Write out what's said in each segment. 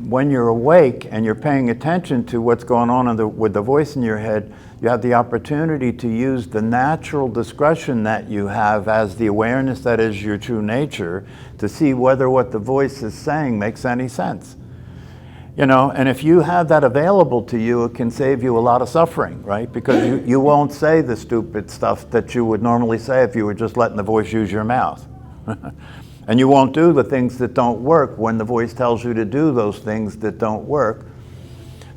when you're awake and you're paying attention to what's going on with the voice in your head, you have the opportunity to use the natural discretion that you have as the awareness that is your true nature to see whether what the voice is saying makes any sense. And if you have that available to you, it can save you a lot of suffering, right? Because you won't say the stupid stuff that you would normally say if you were just letting the voice use your mouth. And you won't do the things that don't work when the voice tells you to do those things that don't work,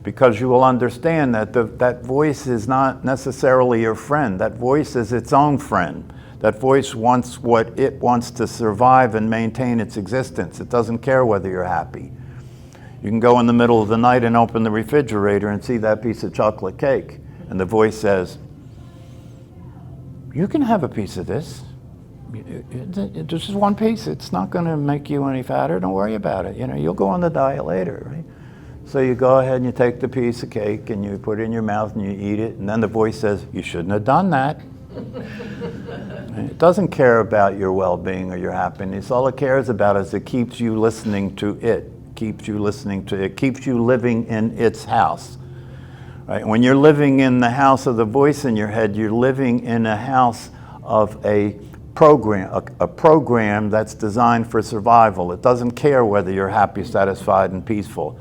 because you will understand that that voice is not necessarily your friend. That voice is its own friend. That voice wants what it wants to survive and maintain its existence. It doesn't care whether you're happy. You can go in the middle of the night and open the refrigerator and see that piece of chocolate cake, and the voice says, "You can have a piece of this. This is one piece. It's not going to make you any fatter. Don't worry about it. You'll go on the diet later, right?" So you go ahead and you take the piece of cake and you put it in your mouth and you eat it, and then the voice says, "You shouldn't have done that." It doesn't care about your well-being or your happiness. All it cares about is it keeps you listening to it. Keeps you living in its house. Right? When you're living in the house of the voice in your head, you're living in a house of a program that's designed for survival. It doesn't care whether you're happy, satisfied, and peaceful.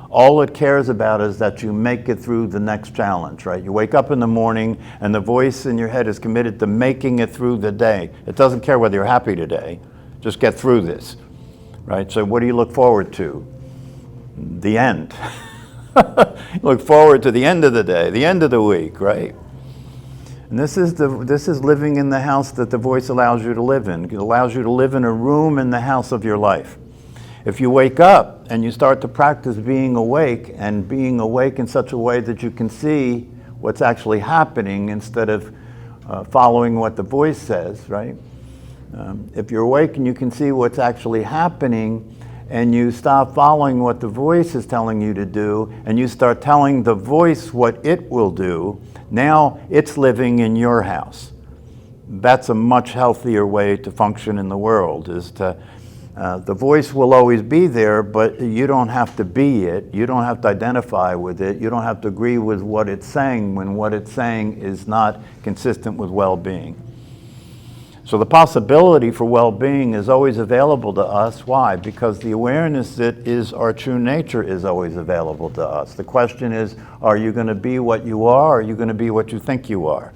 All it cares about is that you make it through the next challenge, right? You wake up in the morning and the voice in your head is committed to making it through the day. It doesn't care whether you're happy today. Just get through this, right? So what do you look forward to? The end. You look forward to the end of the day, the end of the week, right? And this is living in the house that the voice allows you to live in. It allows you to live in a room in the house of your life. If you wake up and you start to practice being awake, and being awake in such a way that you can see what's actually happening instead of following what the voice says, right? If you're awake and you can see what's actually happening, and you stop following what the voice is telling you to do, and you start telling the voice what it will do, now it's living in your house. That's a much healthier way to function in the world, is to, the voice will always be there, but you don't have to be it. You don't have to identify with it. You don't have to agree with what it's saying when what it's saying is not consistent with well-being. So the possibility for well-being is always available to us. Why? Because the awareness that is our true nature is always available to us. The question is, are you going to be what you are, or are you going to be what you think you are?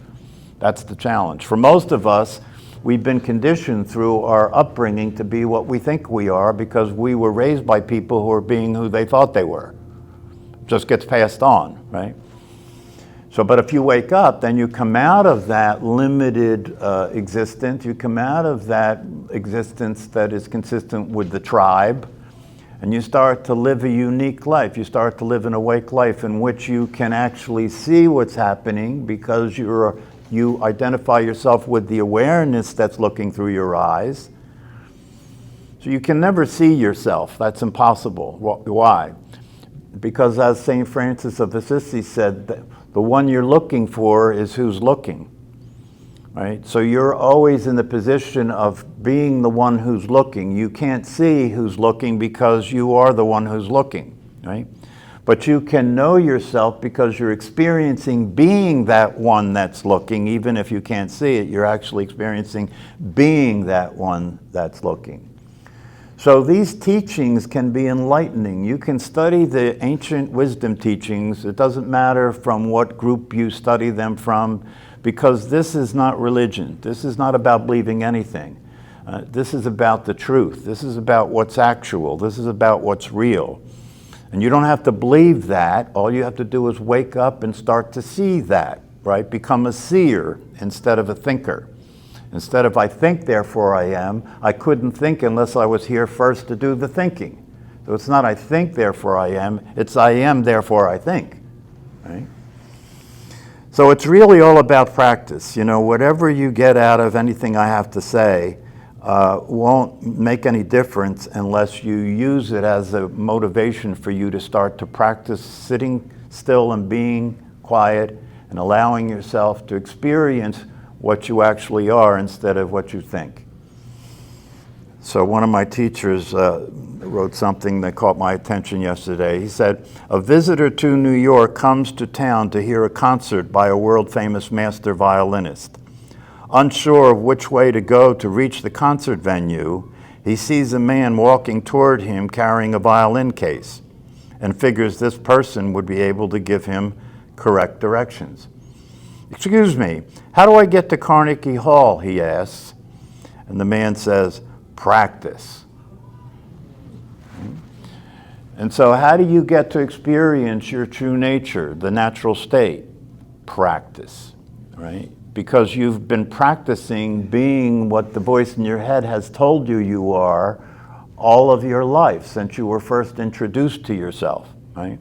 That's the challenge. For most of us, we've been conditioned through our upbringing to be what we think we are because we were raised by people who are being who they thought they were. It just gets passed on, right? So, but if you wake up, then you come out of that limited existence, you come out of that existence that is consistent with the tribe, and you start to live a unique life. You start to live an awake life in which you can actually see what's happening because you identify yourself with the awareness that's looking through your eyes. So you can never see yourself. That's impossible. Why? Because as St. Francis of Assisi said, the one you're looking for is who's looking, right? So you're always in the position of being the one who's looking. You can't see who's looking because you are the one who's looking, right? But you can know yourself because you're experiencing being that one that's looking. Even if you can't see it, you're actually experiencing being that one that's looking. So these teachings can be enlightening. You can study the ancient wisdom teachings. It doesn't matter from what group you study them from, because this is not religion. This is not about believing anything. This is about the truth. This is about what's actual. This is about what's real. And you don't have to believe that. All you have to do is wake up and start to see that, right? Become a seer instead of a thinker. Instead of I think, therefore I am, I couldn't think unless I was here first to do the thinking. So it's not I think, therefore I am, it's I am, therefore I think. Right? So it's really all about practice. Whatever you get out of anything I have to say won't make any difference unless you use it as a motivation for you to start to practice sitting still and being quiet and allowing yourself to experience what you actually are instead of what you think. So one of my teachers wrote something that caught my attention yesterday. He said, "A visitor to New York comes to town to hear a concert by a world-famous master violinist. Unsure of which way to go to reach the concert venue, he sees a man walking toward him carrying a violin case and figures this person would be able to give him correct directions. 'Excuse me, how do I get to Carnegie Hall?' he asks. And the man says, 'Practice.'" And so how do you get to experience your true nature, the natural state? Practice, right? Because you've been practicing being what the voice in your head has told you you are all of your life since you were first introduced to yourself, right?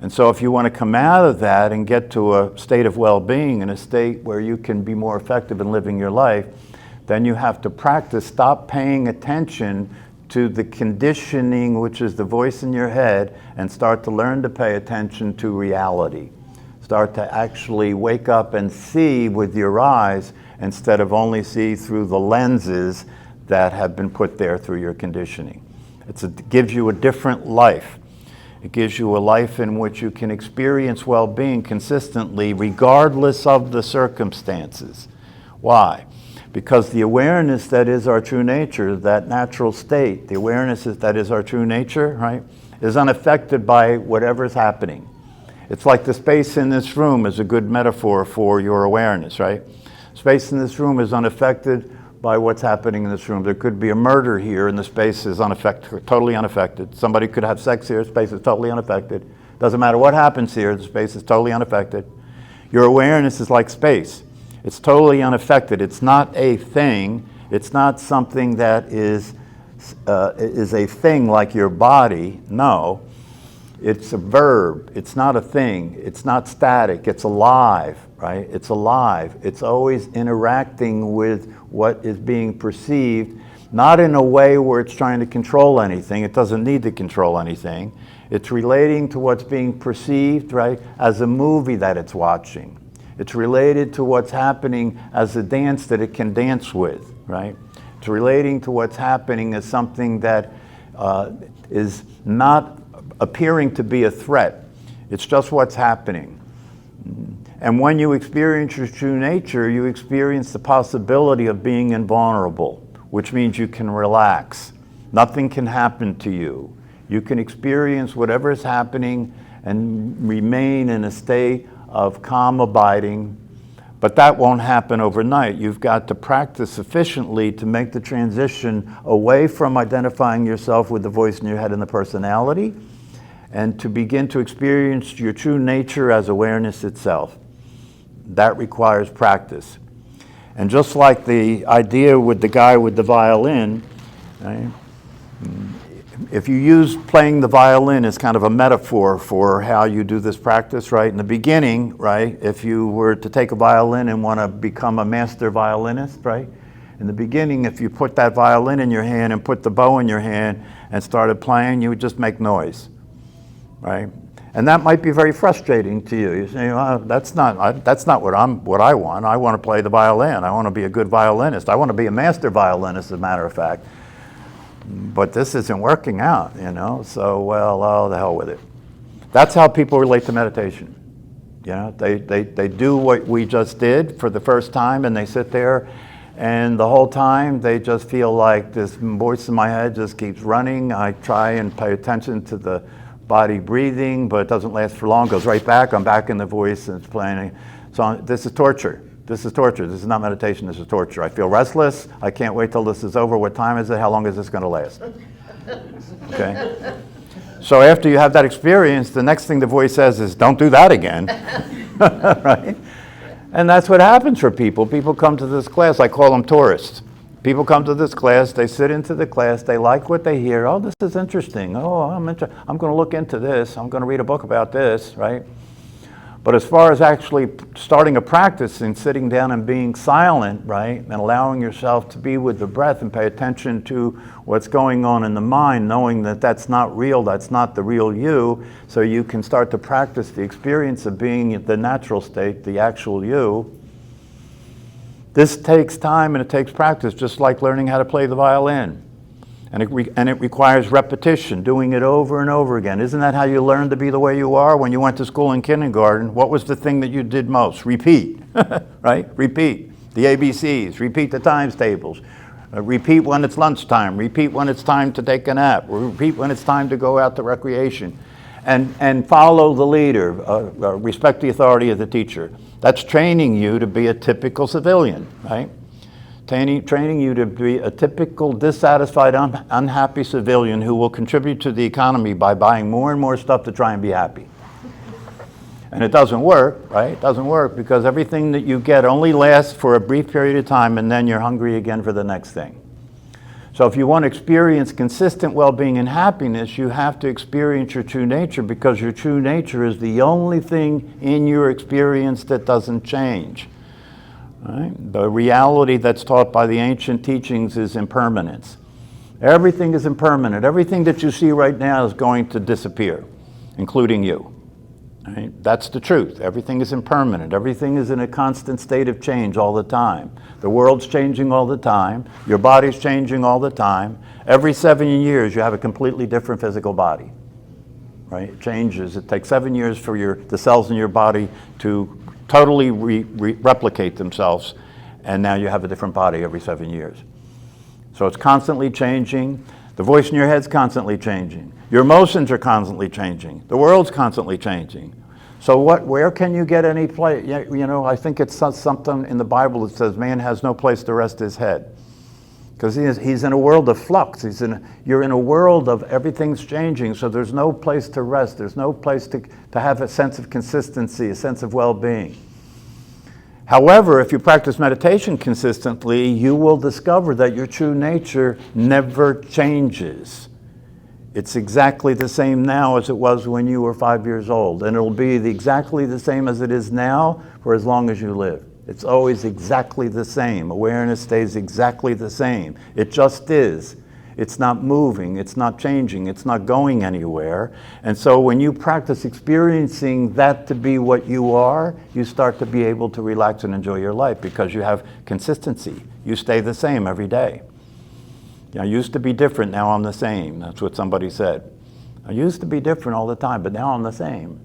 And so if you want to come out of that and get to a state of well-being and a state where you can be more effective in living your life, then you have to practice. Stop paying attention to the conditioning, which is the voice in your head, and start to learn to pay attention to reality. Start to actually wake up and see with your eyes instead of only see through the lenses that have been put there through your conditioning. It gives you a different life. It gives you a life in which you can experience well-being consistently regardless of the circumstances. Why? Because the awareness that is our true nature, that natural state, the awareness that is our true nature, right, is unaffected by whatever's happening. It's like the space in this room is a good metaphor for your awareness, right? Space in this room is unaffected by what's happening in this room. There could be a murder here and the space is unaffected, totally unaffected. Somebody could have sex here, space is totally unaffected. Doesn't matter what happens here, the space is totally unaffected. Your awareness is like space. It's totally unaffected. It's not a thing. It's not something that is a thing like your body. No. It's a verb. It's not a thing. It's not static. It's alive, right? It's alive. It's always interacting with what is being perceived, not in a way where it's trying to control anything. It doesn't need to control anything. It's relating to what's being perceived, right, as a movie that it's watching. It's related to what's happening as a dance that it can dance with, right? It's relating to what's happening as something that is not appearing to be a threat. It's just what's happening. And when you experience your true nature, you experience the possibility of being invulnerable, which means you can relax. Nothing can happen to you. You can experience whatever is happening and remain in a state of calm abiding, but that won't happen overnight. You've got to practice sufficiently to make the transition away from identifying yourself with the voice in your head and the personality, and to begin to experience your true nature as awareness itself. That requires practice. And just like the idea with the guy with the violin, right? If you use playing the violin as kind of a metaphor for how you do this practice, right? In the beginning, right, if you were to take a violin and want to become a master violinist, right? In the beginning, if you put that violin in your hand and put the bow in your hand and started playing, you would just make noise, right? And that might be very frustrating to you. You say, well, that's not what I want. I want to play the violin. I want to be a good violinist. I want to be a master violinist, as a matter of fact. But this isn't working out, you know, so, well, oh, the hell with it. That's how people relate to meditation. You know, they do what we just did for the first time, and they sit there, and the whole time they just feel like this voice in my head just keeps running. I try and pay attention to the body breathing, but it doesn't last for long. It goes right back. I'm back in the voice, and it's playing. So this is torture. This is torture. This is not meditation. This is torture. I feel restless. I can't wait till this is over. What time is it? How long is this going to last? Okay. So after you have that experience, the next thing the voice says is, don't do that again. Right? And that's what happens for people. People come to this class. I call them tourists. People come to this class. They sit into the class. They like what they hear. Oh, this is interesting. Oh, I'm going to look into this. I'm going to read a book about this, right? But as far as actually starting a practice and sitting down and being silent, right, and allowing yourself to be with the breath and pay attention to what's going on in the mind, knowing that that's not real, that's not the real you, so you can start to practice the experience of being the natural state, the actual you. This takes time and it takes practice, just like learning how to play the violin. And it requires repetition, doing it over and over again. Isn't that how you learn to be the way you are? When you went to school in kindergarten, what was the thing that you did most? Repeat, right? Repeat the ABCs, repeat the times tables, repeat when it's lunchtime, repeat when it's time to take a nap, repeat when it's time to go out to recreation. And follow the leader, respect the authority of the teacher. That's training you to be a typical civilian, right? Training you to be a typical dissatisfied, unhappy civilian who will contribute to the economy by buying more and more stuff to try and be happy. And it doesn't work, right? It doesn't work because everything that you get only lasts for a brief period of time and then you're hungry again for the next thing. So if you want to experience consistent well-being and happiness, you have to experience your true nature because your true nature is the only thing in your experience that doesn't change. Right? The reality that's taught by the ancient teachings is impermanence. Everything is impermanent. Everything that you see right now is going to disappear, including you. Right? That's the truth. Everything is impermanent. Everything is in a constant state of change all the time. The world's changing all the time. Your body's changing all the time. Every 7 years, you have a completely different physical body. Right? It changes. It takes 7 years for the cells in your body to totally replicate themselves, and now you have a different body every 7 years. So it's constantly changing. The voice in your head's constantly changing. Your emotions are constantly changing. The world's constantly changing. So where can you get any place? You know, I think it's something in the Bible that says man has no place to rest his head. Because he's in a world of flux. You're in a world of everything's changing, so there's no place to rest. There's no place to have a sense of consistency, a sense of well-being. However, if you practice meditation consistently, you will discover that your true nature never changes. It's exactly the same now as it was when you were 5 years old, and it'll be exactly the same as it is now for as long as you live. It's always exactly the same. Awareness stays exactly the same. It just is. It's not moving, it's not changing, it's not going anywhere. And so when you practice experiencing that to be what you are, you start to be able to relax and enjoy your life because you have consistency. You stay the same every day. I used to be different, now I'm the same. That's what somebody said. I used to be different all the time, but now I'm the same.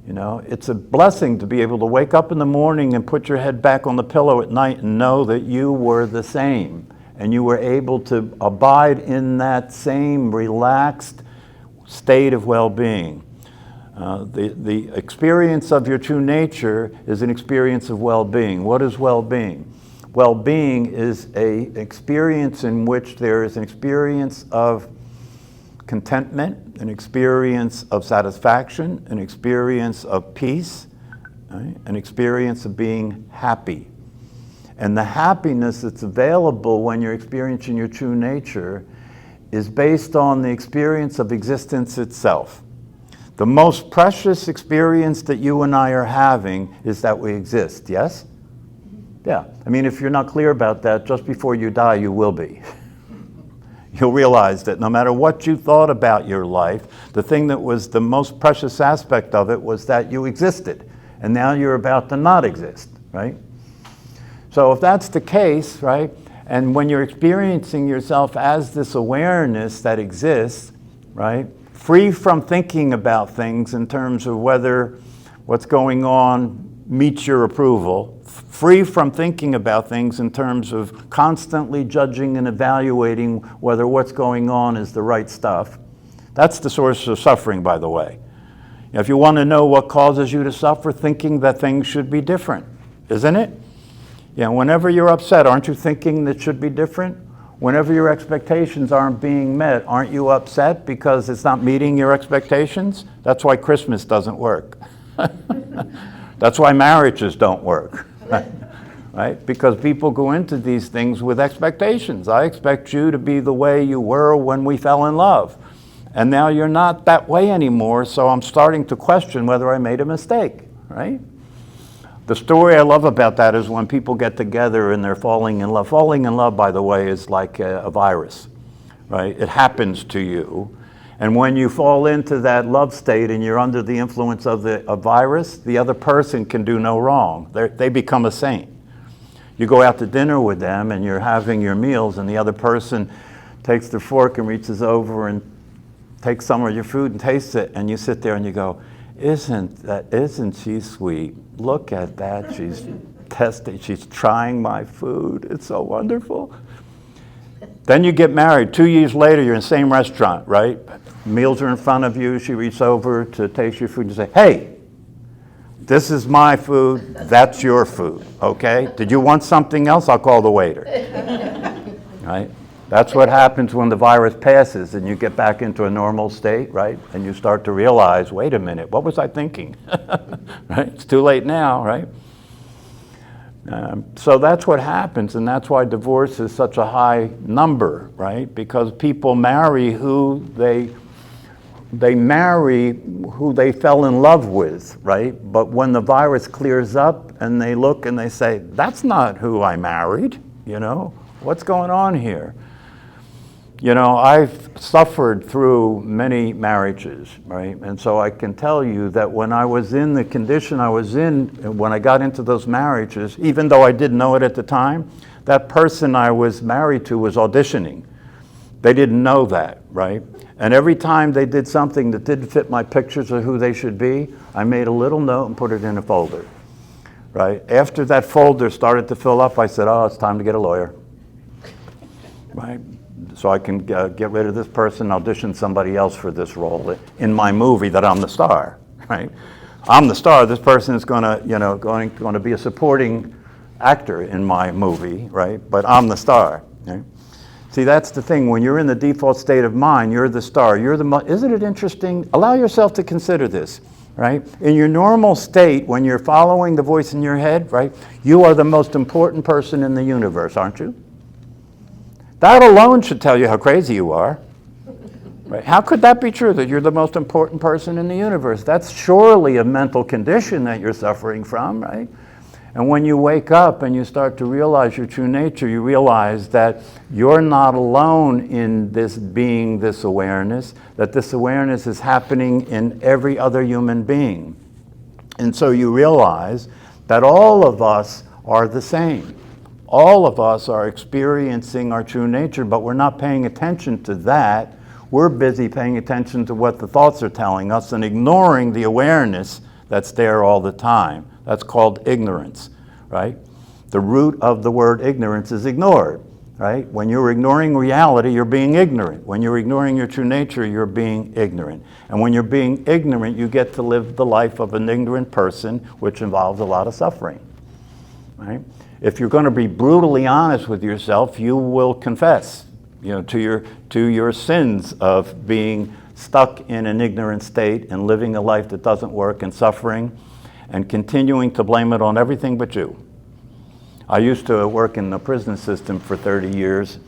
You know, it's a blessing to be able to wake up in the morning and put your head back on the pillow at night and know that you were the same and you were able to abide in that same relaxed state of well-being. The experience of your true nature is an experience of well-being. What is well-being? Well-being is an experience in which there is an experience of contentment, an experience of satisfaction, an experience of peace, right? An experience of being happy. And the happiness that's available when you're experiencing your true nature is based on the experience of existence itself. The most precious experience that you and I are having is that we exist, yes? Yeah. I mean, if you're not clear about that, just before you die, you will be. You'll realize that no matter what you thought about your life, the thing that was the most precious aspect of it was that you existed. And now you're about to not exist, right? So if that's the case, right, and when you're experiencing yourself as this awareness that exists, right, free from thinking about things in terms of whether what's going on meets your approval, free from thinking about things in terms of constantly judging and evaluating whether what's going on is the right stuff. That's the source of suffering, by the way. If you want to know what causes you to suffer, thinking that things should be different, isn't it? Yeah, whenever you're upset, aren't you thinking that should be different? Whenever your expectations aren't being met, aren't you upset because it's not meeting your expectations? That's why Christmas doesn't work. That's why marriages don't work, right? Because people go into these things with expectations. I expect you to be the way you were when we fell in love. And now you're not that way anymore, so I'm starting to question whether I made a mistake, right? The story I love about that is when people get together and they're falling in love. Falling in love, by the way, is like a virus, right? It happens to you. And when you fall into that love state and you're under the influence of a virus, the other person can do no wrong. They become a saint. You go out to dinner with them and you're having your meals and the other person takes the fork and reaches over and takes some of your food and tastes it, and you sit there and you go, isn't she sweet? Look at that, she's testing, she's trying my food, it's so wonderful. Then you get married. 2 years later, you're in the same restaurant, right? Meals are in front of you, she reaches over to taste your food and say, hey, this is my food, that's your food, okay? Did you want something else? I'll call the waiter, right? That's what happens when the virus passes and you get back into a normal state, right? And you start to realize, wait a minute, what was I thinking? Right? It's too late now, right? So that's what happens, and that's why divorce is such a high number, right? Because people marry who they fell in love with, right? But when the virus clears up and they look and they say, that's not who I married, you know? What's going on here? You know, I've suffered through many marriages, right? And so I can tell you that when I was in the condition I was in, when I got into those marriages, even though I didn't know it at the time, that person I was married to was auditioning. They didn't know that, right? And every time they did something that didn't fit my pictures of who they should be, I made a little note and put it in a folder, right? After that folder started to fill up, I said, oh, it's time to get a lawyer, right? So I can get rid of this person, audition somebody else for this role in my movie that I'm the star, right? I'm the star, this person is going to be a supporting actor in my movie, right? But I'm the star, right? See, that's the thing. When you're in the default state of mind, you're the star. Isn't it interesting? Allow yourself to consider this, right? In your normal state, when you're following the voice in your head, right, you are the most important person in the universe, aren't you? That alone should tell you how crazy you are. Right? How could that be true, that you're the most important person in the universe? That's surely a mental condition that you're suffering from, right? And when you wake up and you start to realize your true nature, you realize that you're not alone in this being, this awareness, that this awareness is happening in every other human being. And so you realize that all of us are the same. All of us are experiencing our true nature, but we're not paying attention to that. We're busy paying attention to what the thoughts are telling us and ignoring the awareness that's there all the time. That's called ignorance, right? The root of the word ignorance is ignored, right? When you're ignoring reality, you're being ignorant. When you're ignoring your true nature, you're being ignorant. And when you're being ignorant, you get to live the life of an ignorant person, which involves a lot of suffering, right? If you're going to be brutally honest with yourself, you will confess, to your sins of being stuck in an ignorant state and living a life that doesn't work and suffering and continuing to blame it on everything but you. I used to work in the prison system for 30 years,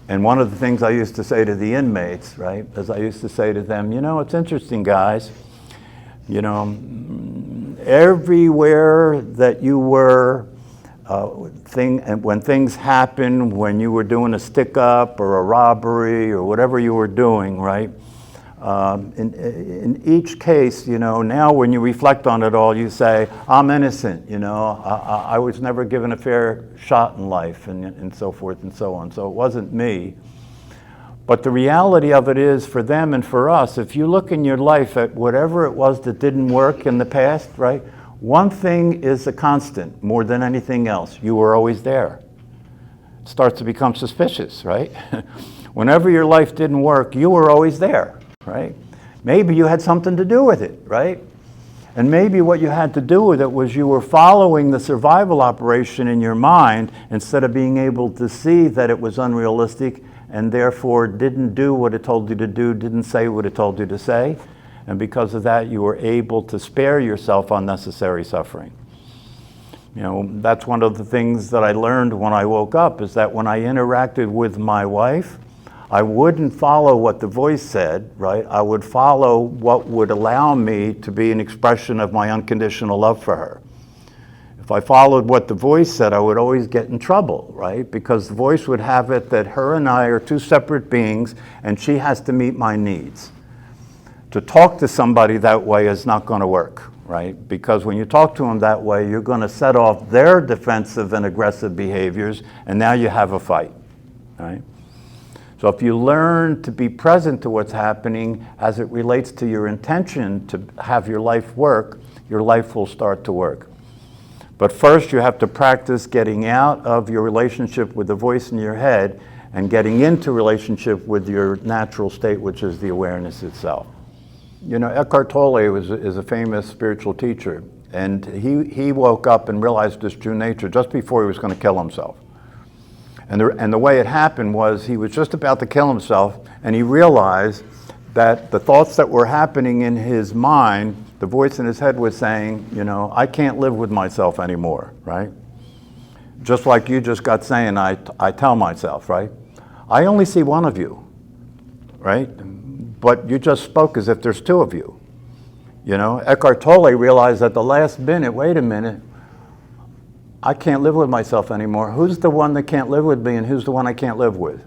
and one of the things I used to say to the inmates, right, is I used to say to them, it's interesting, guys, everywhere that you were, and when things happened, when you were doing a stick-up or a robbery or whatever you were doing, right? In each case, now when you reflect on it all, you say, I'm innocent, I was never given a fair shot in life, and so forth and so on. So it wasn't me. But the reality of it is, for them and for us, if you look in your life at whatever it was that didn't work in the past, right? One thing is a constant more than anything else. You were always there. It starts to become suspicious, right? Whenever your life didn't work, you were always there, right? Maybe you had something to do with it, right? And maybe what you had to do with it was you were following the survival operation in your mind instead of being able to see that it was unrealistic and therefore didn't do what it told you to do, didn't say what it told you to say. And because of that, you were able to spare yourself unnecessary suffering. That's one of the things that I learned when I woke up, is that when I interacted with my wife, I wouldn't follow what the voice said, right? I would follow what would allow me to be an expression of my unconditional love for her. If I followed what the voice said, I would always get in trouble, right? Because the voice would have it that her and I are two separate beings, and she has to meet my needs. To talk to somebody that way is not going to work, right? Because when you talk to them that way, you're going to set off their defensive and aggressive behaviors, and now you have a fight, right? So So if you learn to be present to what's happening as it relates to your intention to have your life work, your life will start to work. But first you have to practice getting out of your relationship with the voice in your head and getting into relationship with your natural state, which is the awareness itself. You know, Eckhart Tolle is a famous spiritual teacher, and he woke up and realized his true nature just before he was going to kill himself. And the way it happened was he was just about to kill himself, and he realized that the thoughts that were happening in his mind, the voice in his head was saying, you know, I can't live with myself anymore, right? Just like you just got saying, I tell myself, right? I only see one of you, right? But you just spoke as if there's two of you. You know, Eckhart Tolle realized at the last minute, wait a minute, I can't live with myself anymore. Who's the one that can't live with me and who's the one I can't live with?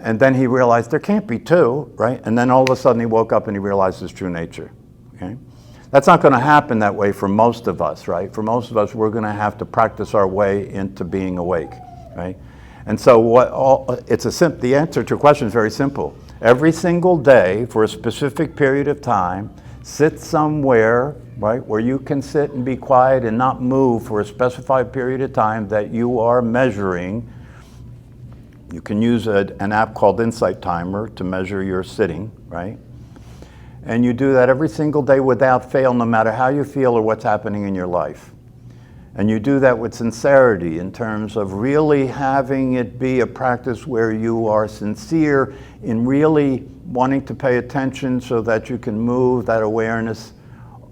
And then he realized there can't be two, right? And then all of a sudden he woke up and he realized his true nature, okay? That's not going to happen that way for most of us, right? For most of us, we're going to have to practice our way into being awake, right? And so the answer to your question is very simple. Every single day for a specific period of time, sit somewhere, right, where you can sit and be quiet and not move for a specified period of time that you are measuring. You can use an app called Insight Timer to measure your sitting, right? And you do that every single day without fail, no matter how you feel or what's happening in your life. And you do that with sincerity in terms of really having it be a practice where you are sincere in really wanting to pay attention so that you can move that awareness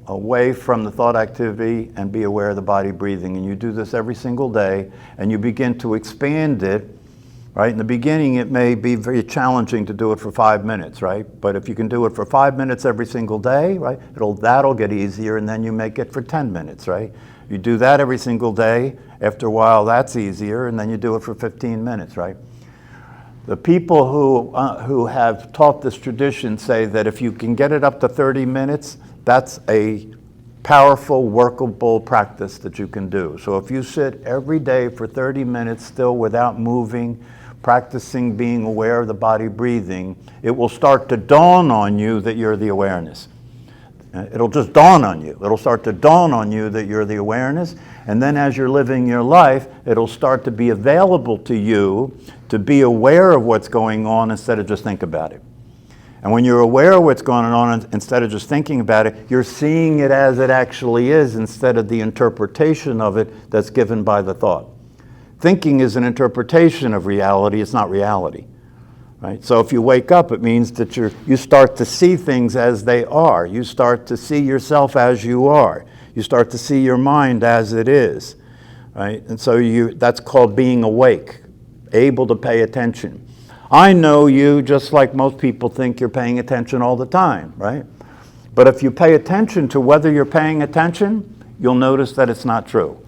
away from the thought activity and be aware of the body breathing. And you do this every single day, and you begin to expand it, right? In the beginning, it may be very challenging to do it for 5 minutes, right? But if you can do it for 5 minutes every single day, right, that'll get easier, and then you make it for 10 minutes, right? You do that every single day. After a while, that's easier, and then you do it for 15 minutes, right? The people who have taught this tradition say that if you can get it up to 30 minutes, that's a powerful, workable practice that you can do. So if you sit every day for 30 minutes still without moving, practicing being aware of the body breathing, it will start to dawn on you that you're the awareness. It'll just dawn on you. It'll start to dawn on you that you're the awareness, and then as you're living your life, it'll start to be available to you to be aware of what's going on instead of just think about it. And when you're aware of what's going on instead of just thinking about it, you're seeing it as it actually is instead of the interpretation of it that's given by the thought. Thinking is an interpretation of reality, it's not reality. Right? So if you wake up, it means that you start to see things as they are. You start to see yourself as you are. You start to see your mind as it is. Right? And so that's called being awake, able to pay attention. I know you just like most people think you're paying attention all the time, right? But if you pay attention to whether you're paying attention, you'll notice that it's not true.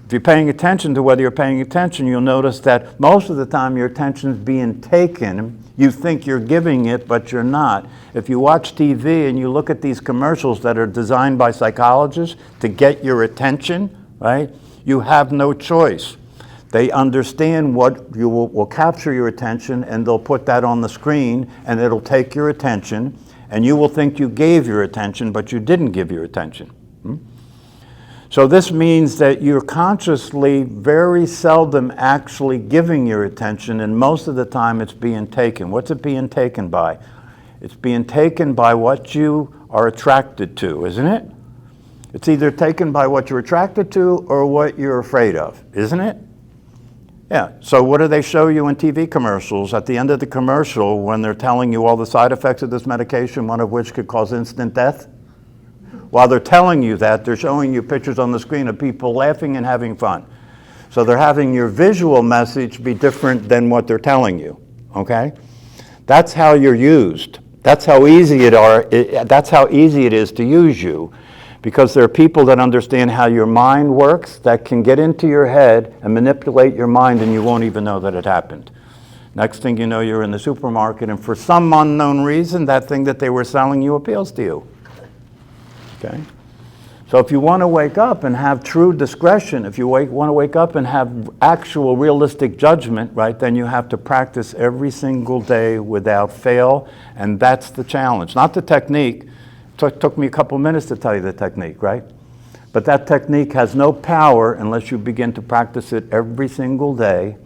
If you're paying attention to whether you're paying attention, you'll notice that most of the time your attention's being taken. You think you're giving it, but you're not. If you watch TV and you look at these commercials that are designed by psychologists to get your attention, right? You have no choice. They understand what you will capture your attention, and they'll put that on the screen, and it'll take your attention, and you will think you gave your attention, but you didn't give your attention. So this means that you're consciously very seldom actually giving your attention, and most of the time it's being taken. What's it being taken by? It's being taken by what you are attracted to, isn't it? It's either taken by what you're attracted to or what you're afraid of, isn't it? Yeah, so what do they show you in TV commercials? At the end of the commercial, when they're telling you all the side effects of this medication, one of which could cause instant death, while they're telling you that, they're showing you pictures on the screen of people laughing and having fun. So they're having your visual message be different than what they're telling you, okay? That's how you're used. That's how easy it is to use you, because there are people that understand how your mind works that can get into your head and manipulate your mind, and you won't even know that it happened. Next thing you know, you're in the supermarket, and for some unknown reason, that thing that they were selling you appeals to you. Okay? So if you want to wake up and have true discretion, if you want to wake up and have actual realistic judgment, right, then you have to practice every single day without fail, and that's the challenge. Not the technique. Took me a couple minutes to tell you the technique, right? But that technique has no power unless you begin to practice it every single day.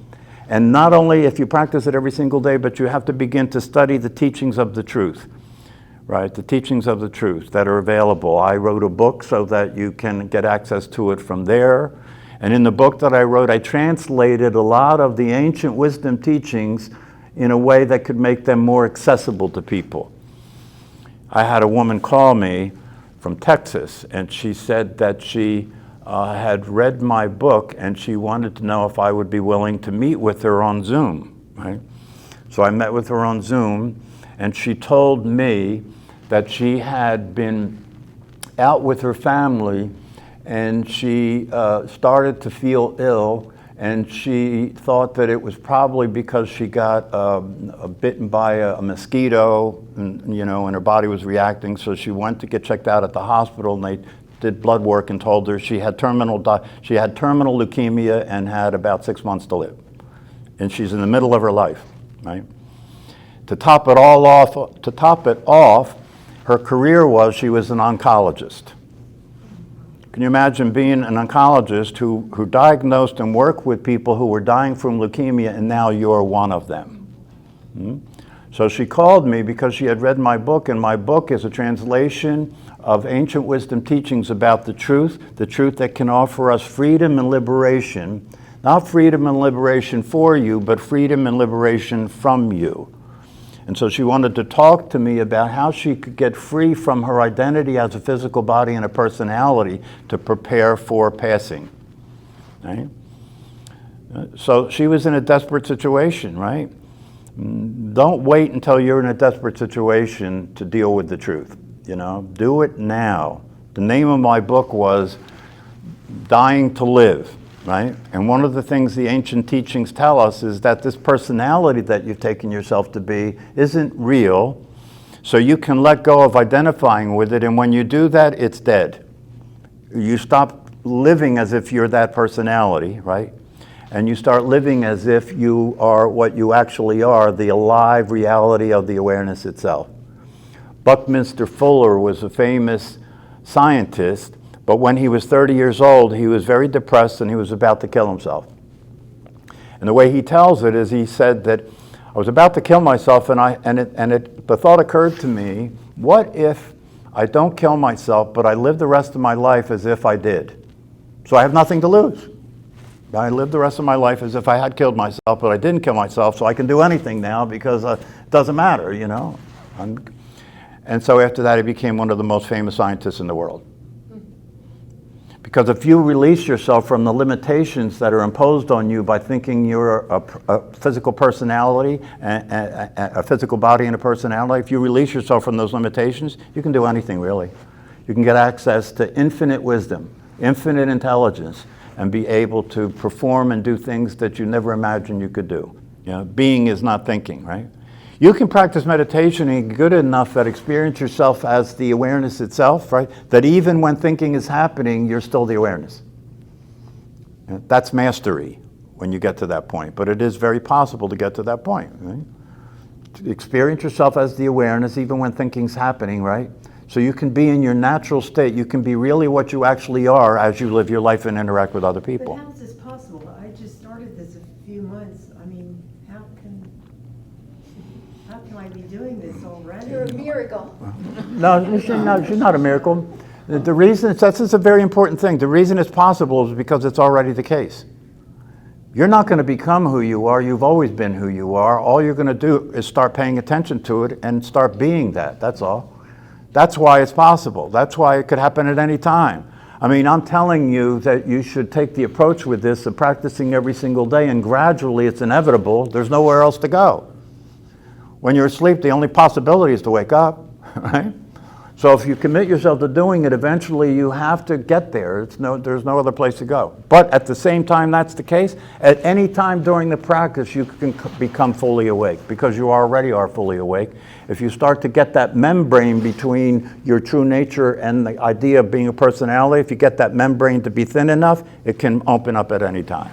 And not only if you practice it every single day, but you have to begin to study the teachings of the truth. Right, the teachings of the truth that are available. I wrote a book so that you can get access to it from there. And in the book that I wrote, I translated a lot of the ancient wisdom teachings in a way that could make them more accessible to people. I had a woman call me from Texas, and she said that she had read my book and she wanted to know if I would be willing to meet with her on Zoom. Right? So I met with her on Zoom, and she told me that she had been out with her family and she started to feel ill, and she thought that it was probably because she got bitten by a mosquito, and, you know, and her body was reacting. So she went to get checked out at the hospital, and they did blood work and told her she had terminal leukemia and had about 6 months to live. And she's in the middle of her life, right? To top it off, her career was she was an oncologist. Can you imagine being an oncologist who diagnosed and worked with people who were dying from leukemia, and now you're one of them? So she called me because she had read my book, and my book is a translation of ancient wisdom teachings about the truth that can offer us freedom and liberation. Not freedom and liberation for you, but freedom and liberation from you. And so she wanted to talk to me about how she could get free from her identity as a physical body and a personality to prepare for passing. Right? So she was in a desperate situation, right? Don't wait until you're in a desperate situation to deal with the truth. You know, do it now. The name of my book was Dying to Live. Right? And one of the things the ancient teachings tell us is that this personality that you've taken yourself to be isn't real, so you can let go of identifying with it, and when you do that, it's dead. You stop living as if you're that personality, right? And you start living as if you are what you actually are, the alive reality of the awareness itself. Buckminster Fuller was a famous scientist, but when he was 30 years old, he was very depressed and he was about to kill himself. And the way he tells it is, he said that I was about to kill myself, and the thought occurred to me, what if I don't kill myself, but I live the rest of my life as if I did? So I have nothing to lose. I live the rest of my life as if I had killed myself, but I didn't kill myself, so I can do anything now because it doesn't matter, you know. And so after that, he became one of the most famous scientists in the world. Because if you release yourself from the limitations that are imposed on you by thinking you're a physical personality, a physical body and a personality, if you release yourself from those limitations, you can do anything really. You can get access to infinite wisdom, infinite intelligence, and be able to perform and do things that you never imagined you could do. You know, being is not thinking, right? You can practice meditation and get good enough that experience yourself as the awareness itself, right? That even when thinking is happening, you're still the awareness. That's mastery when you get to that point, but it is very possible to get to that point, right? To experience yourself as the awareness even when thinking's happening, right? So you can be in your natural state. You can be really what you actually are as you live your life and interact with other people. But how is this possible? I just started this a few months. I mean, how can I be doing this already? You're a miracle. No, she's not a miracle. The reason, that's a very important thing. The reason it's possible is because it's already the case. You're not going to become who you are. You've always been who you are. All you're going to do is start paying attention to it and start being that. That's all. That's why it's possible. That's why it could happen at any time. I mean, I'm telling you that you should take the approach with this of practicing every single day, and gradually it's inevitable. There's nowhere else to go. When you're asleep, the only possibility is to wake up, right? So if you commit yourself to doing it, eventually you have to get there. There's no other place to go. But at the same time that's the case, at any time during the practice you can become fully awake, because you already are fully awake. If you start to get that membrane between your true nature and the idea of being a personality, if you get that membrane to be thin enough, it can open up at any time.